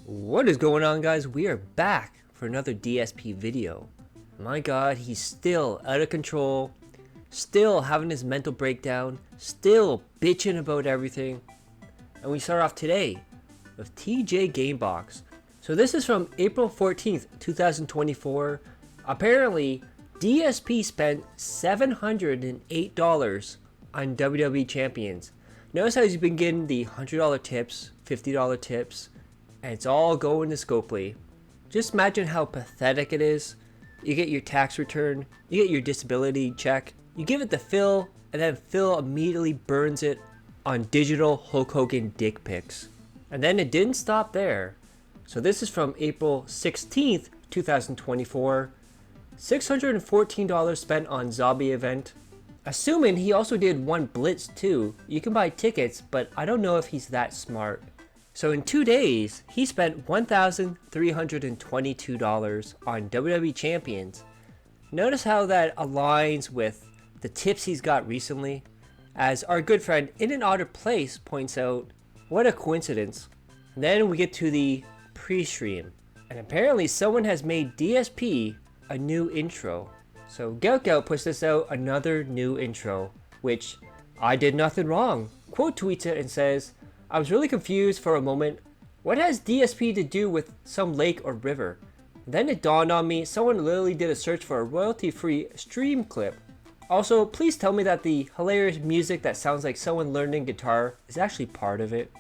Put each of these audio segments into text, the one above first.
What is going on, guys? We are back for another DSP video. My god, he's still out of control, still having his mental breakdown, still bitching about everything. And we start off today with TJ Gamebox. So this is from April 14th, 2024. Apparently, DSP spent $708 on WWE Champions. Notice how he's been getting the $100 tips, $50 tips, and it's all going to Scopely. Just imagine how pathetic it is. You get your tax return, you get your disability check, you give it to Phil, and then Phil immediately burns it on digital Hulk Hogan dick pics. And then it didn't stop there. So this is from April 16th, 2024. $614 spent on Zombie event. Assuming he also did one Blitz too. You can buy tickets, but I don't know if he's that smart. So in 2 days, he spent $1,322 on WWE Champions. Notice how that aligns with the tips he's got recently. As our good friend In an Otter Place points out, what a coincidence. And then we get to the pre-stream. And apparently someone has made DSP a new intro. So LOLCOW puts this out, another new intro, which I did nothing wrong. Quote tweets it and says, I was really confused for a moment. What has DSP to do with some lake or river? Then it dawned on me, someone literally did a search for a royalty-free stream clip. Also, please tell me that the hilarious music that sounds like someone learning guitar is actually part of it.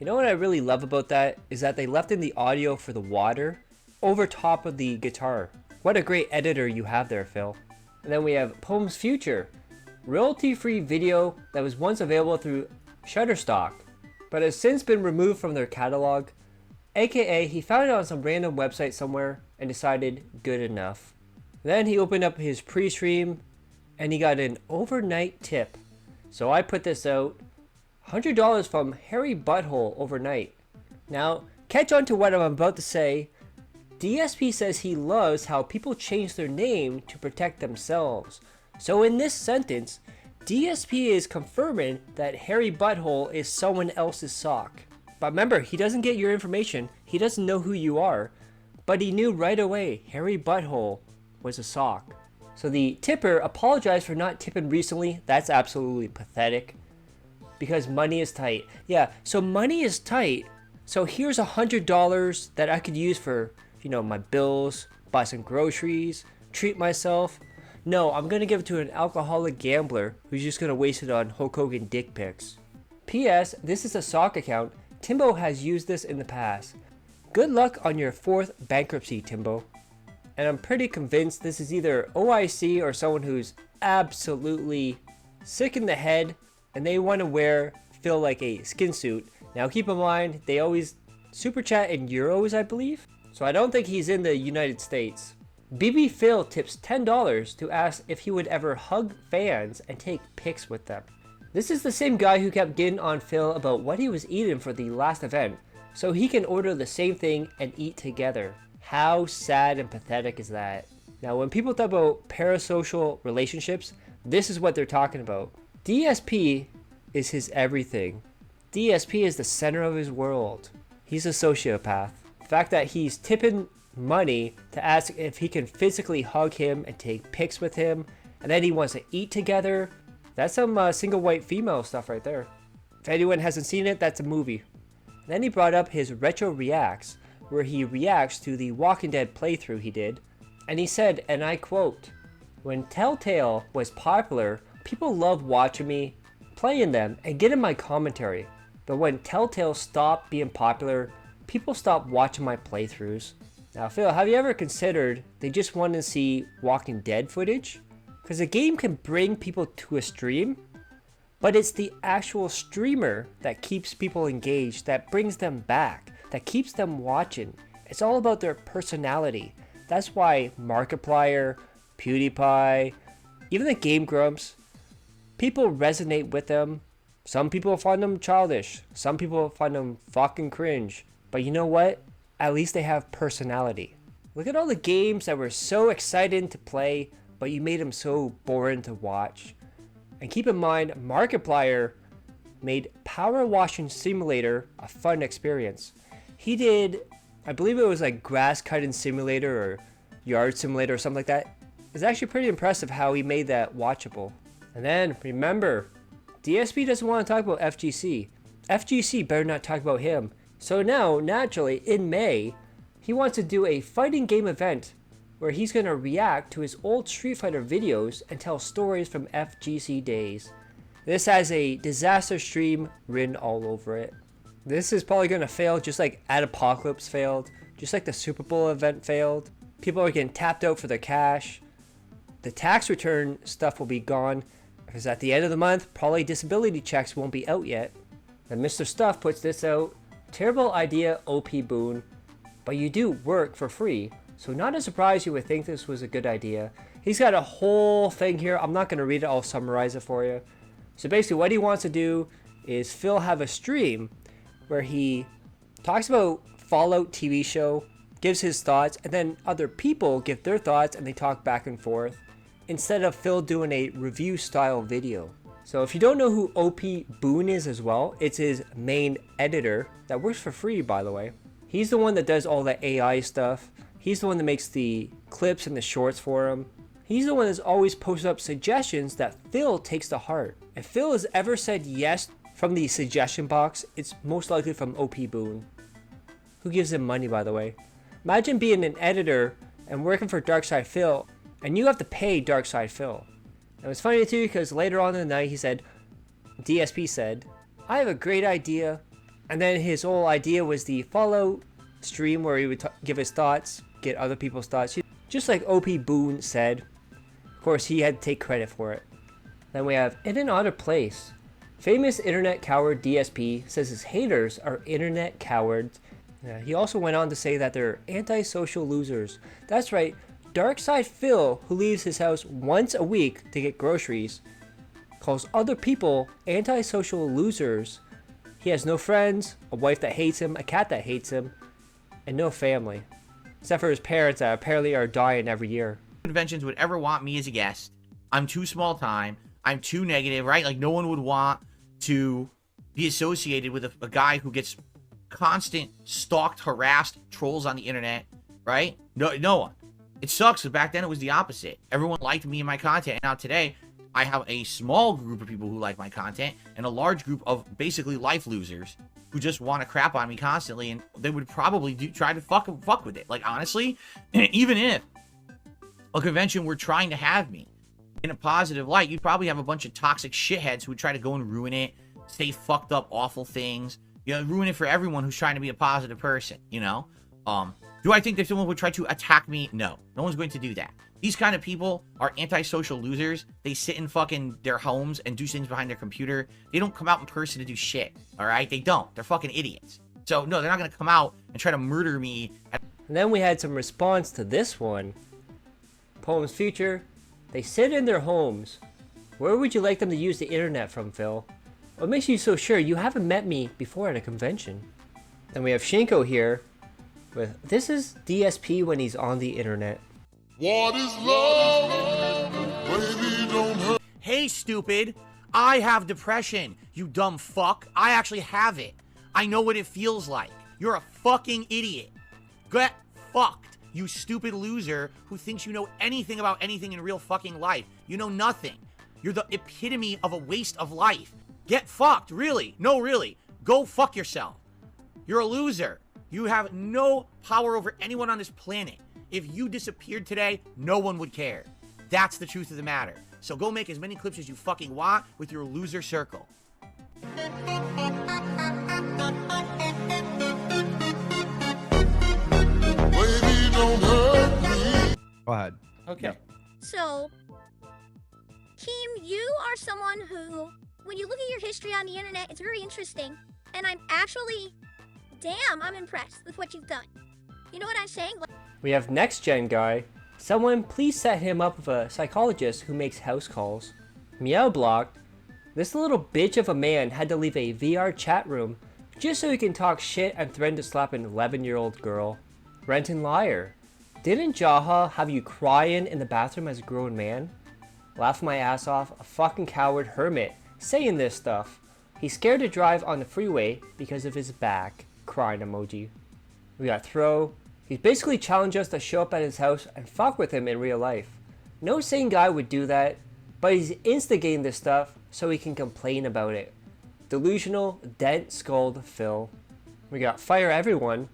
You know what I really love about that is that they left in the audio for the water over top of the guitar. What a great editor you have there, Phil. And then we have Poem's Future, royalty-free video that was once available through Shutterstock, but has since been removed from their catalog. AKA, he found it on some random website somewhere and decided good enough. Then he opened up his pre-stream and he got an overnight tip. So I put this out. $100 from Harry Butthole overnight. Now, catch on to what I'm about to say. DSP says he loves how people change their name to protect themselves. So in this sentence, DSP is confirming that Harry Butthole is someone else's sock. But remember, he doesn't get your information. He doesn't know who you are. But he knew right away Harry Butthole was a sock. So the tipper apologized for not tipping recently. That's absolutely pathetic. Because money is tight. Yeah, so money is tight. So here's $100 that I could use for, my bills, buy some groceries, treat myself. No, I'm gonna give it to an alcoholic gambler who's just gonna waste it on Hulk Hogan dick pics. P.S. This is a sock account. Timbo has used this in the past. Good luck on your 4th bankruptcy, Timbo. And I'm pretty convinced this is either OIC or someone who's absolutely sick in the head and they want to feel like a skin suit. Now keep in mind, they always super chat in euros, I believe. So I don't think he's in the United States. BB Phil tips $10 to ask if he would ever hug fans and take pics with them. This is the same guy who kept getting on Phil about what he was eating for the last event, so he can order the same thing and eat together. How sad and pathetic is that? Now when people talk about parasocial relationships, this is what they're talking about. DSP is his everything. DSP is the center of his world. He's a sociopath. The fact that he's tipping money to ask if he can physically hug him and take pics with him, and then he wants to eat together, that's some single white female stuff right there. If anyone hasn't seen it, that's a movie. Then he brought up his retro reacts, where he reacts to the Walking Dead playthrough he did, and he said, and I quote, "When Telltale was popular, people loved watching me, playing them, and getting my commentary. But when Telltale stopped being popular, people stopped watching my playthroughs." Now Phil, have you ever considered they just want to see Walking Dead footage? Because a game can bring people to a stream, but it's the actual streamer that keeps people engaged, that brings them back, that keeps them watching. It's all about their personality. That's why Markiplier, PewDiePie, even the Game Grumps, people resonate with them. Some people find them childish. Some people find them fucking cringe. But you know what? At least they have personality. Look at all the games that were so exciting to play, but you made them so boring to watch. And keep in mind, Markiplier made Power Washing Simulator a fun experience. He did, I believe it was like Grass Cutting Simulator or Yard Simulator or something like that. It's actually pretty impressive how he made that watchable. And then remember, DSP doesn't want to talk about FGC. FGC better not talk about him. So now, naturally, in May, he wants to do a fighting game event where he's going to react to his old Street Fighter videos and tell stories from FGC days. This has a disaster stream written all over it. This is probably going to fail just like Adpocalypse failed, just like the Super Bowl event failed. People are getting tapped out for their cash. The tax return stuff will be gone because at the end of the month, probably disability checks won't be out yet. And Mr. Stuff puts this out. Terrible idea, OP Boon, but you do work for free, so not a surprise you would think this was a good idea. He's got a whole thing here. I'm not going to read it. I'll summarize it for you. So basically what he wants to do is Phil have a stream where he talks about Fallout TV show, gives his thoughts, and then other people give their thoughts and they talk back and forth instead of Phil doing a review style video. So if you don't know who OP Boon is as well, it's his main editor that works for free, by the way. He's the one that does all the AI stuff. He's the one that makes the clips and the shorts for him. He's the one that's always posted up suggestions that Phil takes to heart. If Phil has ever said yes from the suggestion box, it's most likely from OP Boon, who gives him money, by the way. Imagine being an editor and working for Darkside Phil, and you have to pay Darkside Phil. It was funny too because later on in the night he said, DSP said, I have a great idea. And then his whole idea was the Fallout stream where he would give his thoughts, get other people's thoughts. Just like OP Boon said. Of course, he had to take credit for it. Then we have In an Otter Place. Famous internet coward DSP says his haters are internet cowards. He also went on to say that they're antisocial losers. That's right. Darkside Phil, who leaves his house once a week to get groceries, calls other people antisocial losers. He has no friends, a wife that hates him, a cat that hates him, and no family. Except for his parents that apparently are dying every year. Conventions would ever want me as a guest. I'm too small time. I'm too negative, right? Like no one would want to be associated with a guy who gets constant stalked, harassed, trolls on the internet, right? No one. It sucks because back then it was the opposite. Everyone liked me and my content. And now today, I have a small group of people who like my content and a large group of basically life losers who just want to crap on me constantly. And they would probably try to fuck with it. Like, honestly, even if a convention were trying to have me in a positive light, you'd probably have a bunch of toxic shitheads who would try to go and ruin it, say fucked up, awful things, you know, ruin it for everyone who's trying to be a positive person, you know? Do I think that someone would try to attack me? No. No one's going to do that. These kind of people are antisocial losers. They sit in fucking their homes and do things behind their computer. They don't come out in person to do shit, all right? They don't. They're fucking idiots. So, no, they're not going to come out and try to murder me. And then we had some response to this one. Poem's Future. They sit in their homes. Where would you like them to use the internet from, Phil? What makes you so sure? You haven't met me before at a convention. Then we have Shinko here. With, this is DSP when he's on the internet. What is love? Baby, don't hurt. Hey, stupid. I have depression, you dumb fuck. I actually have it. I know what it feels like. You're a fucking idiot. Get fucked, you stupid loser who thinks you know anything about anything in real fucking life. You know nothing. You're the epitome of a waste of life. Get fucked, really. No, really. Go fuck yourself. You're a loser. You have no power over anyone on this planet. If you disappeared today, no one would care. That's the truth of the matter. So go make as many clips as you fucking want with your loser circle. Baby, don't hurt me. Go ahead. Okay. So, Keem, you are someone who when you look at your history on the internet, it's very interesting. And I'm actually, damn, I'm impressed with what you've done. You know what I'm saying? We have next gen guy. Someone please set him up with a psychologist who makes house calls. Meow blocked. This little bitch of a man had to leave a VR chat room just so he can talk shit and threaten to slap an 11-year-old girl. Renton liar. Didn't Jaha have you crying in the bathroom as a grown man? Laugh my ass off, a fucking coward hermit saying this stuff. He's scared to drive on the freeway because of his back. Crying emoji. We got Throw. He's basically challenged us to show up at his house and fuck with him in real life. No sane guy would do that, but he's instigating this stuff so he can complain about it. Delusional, dent-skulled Phil. We got Fire Everyone.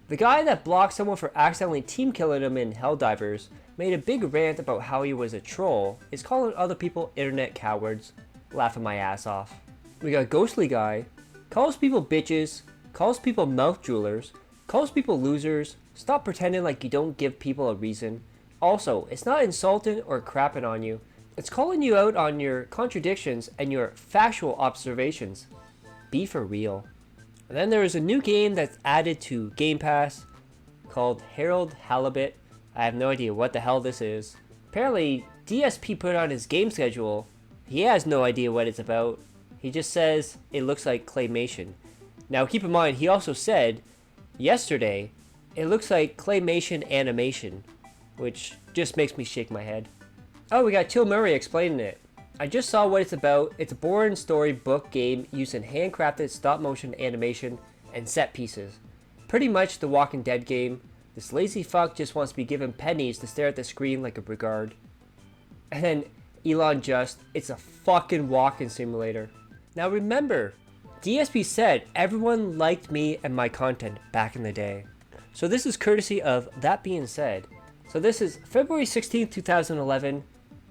The guy that blocked someone for accidentally team killing him in Helldivers made a big rant about how he was a troll, is calling other people internet cowards. Laughing my ass off. We got Ghostly Guy. Calls people bitches, calls people mouth jewelers, calls people losers. Stop pretending like you don't give people a reason. Also, it's not insulting or crapping on you. It's calling you out on your contradictions and your factual observations. Be for real. And then there is a new game that's added to Game Pass called Harold Halibut. I have no idea what the hell this is. Apparently, DSP put it on his game schedule. He has no idea what it's about. He just says it looks like claymation. Now keep in mind, he also said yesterday, it looks like claymation animation, which just makes me shake my head. Oh, we got Till Murray explaining it. I just saw what it's about. It's a boring storybook game using handcrafted stop-motion animation and set pieces. Pretty much the Walking Dead game. This lazy fuck just wants to be given pennies to stare at the screen like a brigand. And then Elon Just, it's a fucking walking simulator. Now remember, DSP said everyone liked me and my content back in the day. So this is courtesy of That Being Said. So this is February 16th, 2011.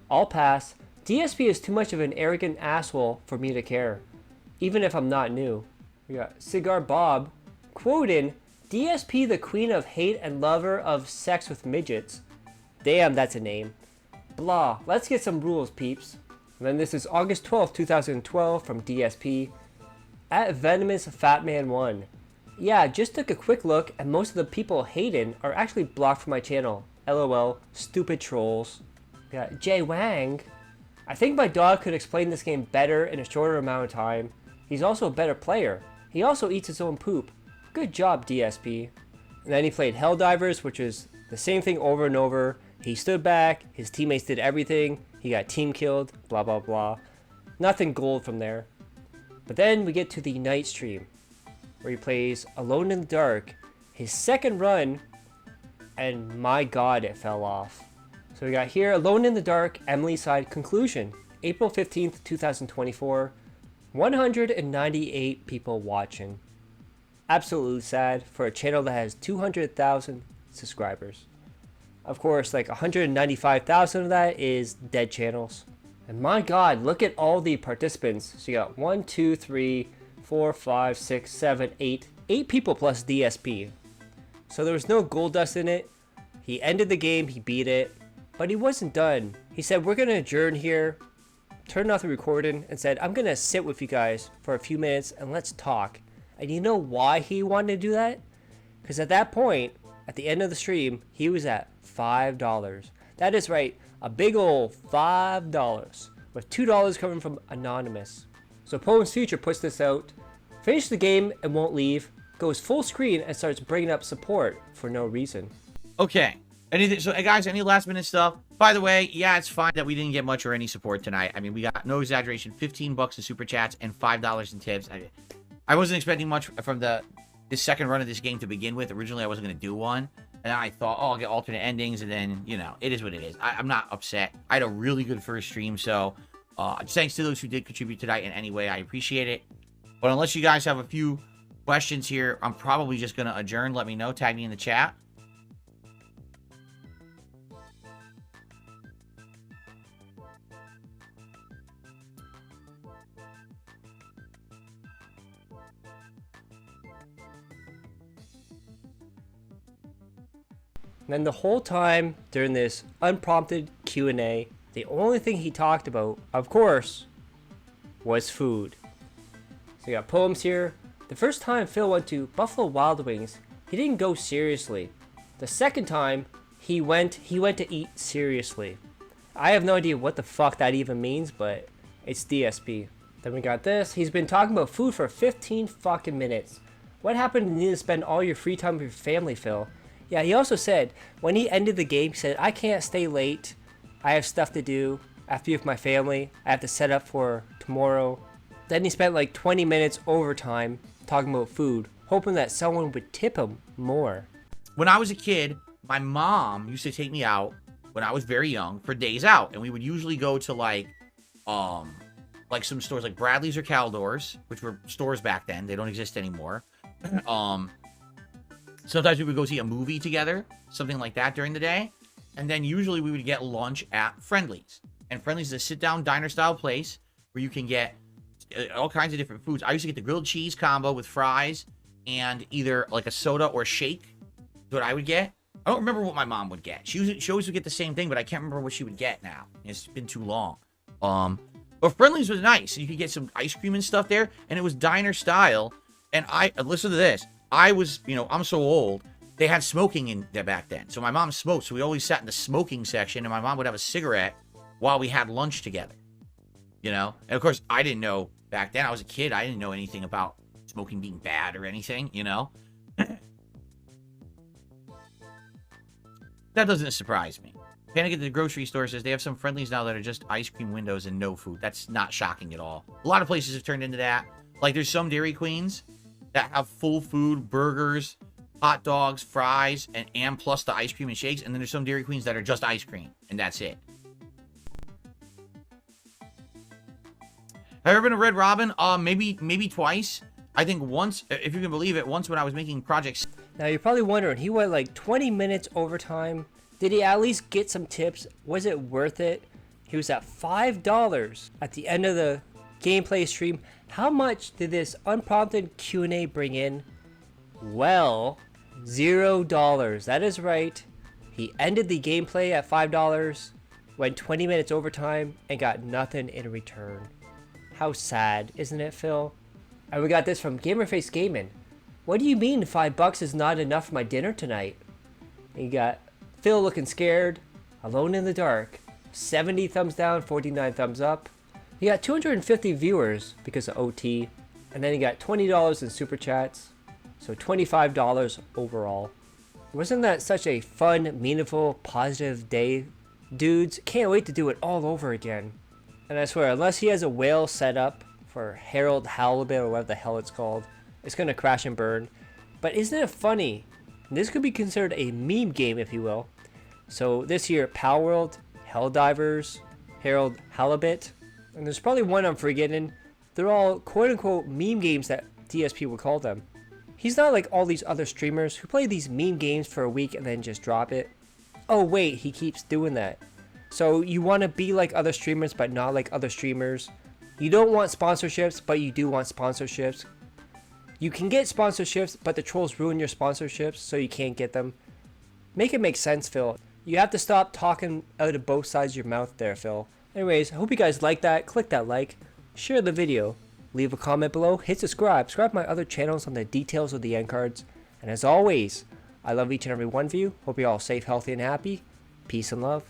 All pass. DSP is too much of an arrogant asshole for me to care, even if I'm not new. We got Cigar Bob, quoting, DSP the queen of hate and lover of sex with midgets. Damn, that's a name. Blah, let's get some rules, peeps. And then this is August 12th, 2012 from DSP. At Venomous Fatman 1. Yeah, just took a quick look and most of the people hating are actually blocked from my channel. LOL, stupid trolls. We got Jay Wang. I think my dog could explain this game better in a shorter amount of time. He's also a better player. He also eats his own poop. Good job, DSP. And then he played Helldivers, which is the same thing over and over. He stood back, his teammates did everything, he got team killed, blah blah blah. Nothing gold from there. But then we get to the night stream, where he plays Alone in the Dark, his second run, and my god, it fell off. So we got here, Alone in the Dark, Emily Side Conclusion, April 15th, 2024, 198 people watching. Absolutely sad for a channel that has 200,000 subscribers. Of course, like 195,000 of that is dead channels. And my god, look at all the participants. So you got 1, 2, 3, 4, 5, 6, 7, 8. 8 people plus DSP. So there was no gold dust in it. He ended the game, he beat it. But he wasn't done. He said, we're going to adjourn here. Turned off the recording and said, I'm going to sit with you guys for a few minutes and let's talk. And you know why he wanted to do that? Because at that point, at the end of the stream, he was at $5. That is right, a big old $5, with $2 coming from Anonymous. So Poem's Future puts this out, finishes the game and won't leave, goes full screen and starts bringing up support for no reason. Okay. Anything? So, guys, any last minute stuff? By the way, yeah, it's fine that we didn't get much or any support tonight. I mean, we got, no exaggeration, $15 in super chats and $5 in tips. I wasn't expecting much from this second run of this game to begin with. Originally, I wasn't going to do one. And I thought, oh, I'll get alternate endings. And then, you know, it is what it is. I'm not upset. I had a really good first stream. So, thanks to those who did contribute tonight in any way. I appreciate it. But unless you guys have a few questions here, I'm probably just going to adjourn. Let me know. Tag me in the chat. And then the whole time during this unprompted Q&A, the only thing he talked about, of course, was food. So we got poems here. The first time Phil went to Buffalo Wild Wings, he didn't go seriously. The second time he went to eat seriously. I have no idea what the fuck that even means, but it's DSP. Then we got this. He's been talking about food for 15 fucking minutes. What happened to need to spend all your free time with your family, Phil? Yeah, he also said, when he ended the game, he said, I can't stay late. I have stuff to do. I have to be with my family. I have to set up for tomorrow. Then he spent like 20 minutes overtime talking about food, hoping that someone would tip him more. When I was a kid, my mom used to take me out when I was very young for days out. And we would usually go to like some stores like Bradley's or Caldor's, which were stores back then. They don't exist anymore. Sometimes we would go see a movie together, something like that during the day. And then usually we would get lunch at Friendly's. And Friendly's is a sit-down diner-style place where you can get all kinds of different foods. I used to get the grilled cheese combo with fries and either like a soda or shake. That's what I would get. I don't remember what my mom would get. She always would get the same thing, but I can't remember what she would get now. It's been too long. But Friendly's was nice. You could get some ice cream and stuff there, and it was diner style. And listen to this. I'm so old. They had smoking in there back then. So my mom smoked, so we always sat in the smoking section, and my mom would have a cigarette while we had lunch together. And of course, I didn't know back then. I was a kid. I didn't know anything about smoking being bad or anything, That doesn't surprise me. Panic at the grocery store says they have some Friendlies now that are just ice cream windows and no food. That's not shocking at all. A lot of places have turned into that. Like, there's some Dairy Queens that have full food, burgers, hot dogs, fries, and plus the ice cream and shakes. And then there's some Dairy Queens that are just ice cream, and that's it. Have you ever been to Red Robin? Maybe twice. I think once, if you can believe it, once when I was making projects. Now you're probably wondering, he went like 20 minutes overtime. Did he at least get some tips? Was it worth it? He was at $5 at the end of the gameplay stream. How much did this unprompted Q&A bring in? Well, $0. That is right. He ended the gameplay at $5, went 20 minutes overtime, and got nothing in return. How sad, isn't it, Phil? And we got this from Gamerface Gaming. What do you mean $5 is not enough for my dinner tonight? And you got Phil looking scared, alone in the dark. 70 thumbs down, 49 thumbs up. You got 250 viewers because of OT. And then you got $20 in super chats. So $25 overall. Wasn't that such a fun, meaningful, positive day? Dudes, can't wait to do it all over again. And I swear, unless he has a whale set up for Harold Halibut or whatever the hell it's called, it's gonna crash and burn. But isn't it funny? This could be considered a meme game, if you will. So this year, Power World, Helldivers, Harold Halibut, and there's probably one I'm forgetting. They're all quote-unquote meme games that DSP would call them. He's not like all these other streamers who play these meme games for a week and then just drop it. Oh wait, he keeps doing that. So you want to be like other streamers but not like other streamers. You don't want sponsorships, but you do want sponsorships. You can get sponsorships, but the trolls ruin your sponsorships, so you can't get them. Make it make sense, Phil. You have to stop talking out of both sides of your mouth there, Phil. Anyways, I hope you guys like that. Click that like. Share the video. Leave a comment below. Hit subscribe. Subscribe to my other channels on the details of the end cards. And as always, I love each and every one of you. Hope you're all safe, healthy, and happy. Peace and love.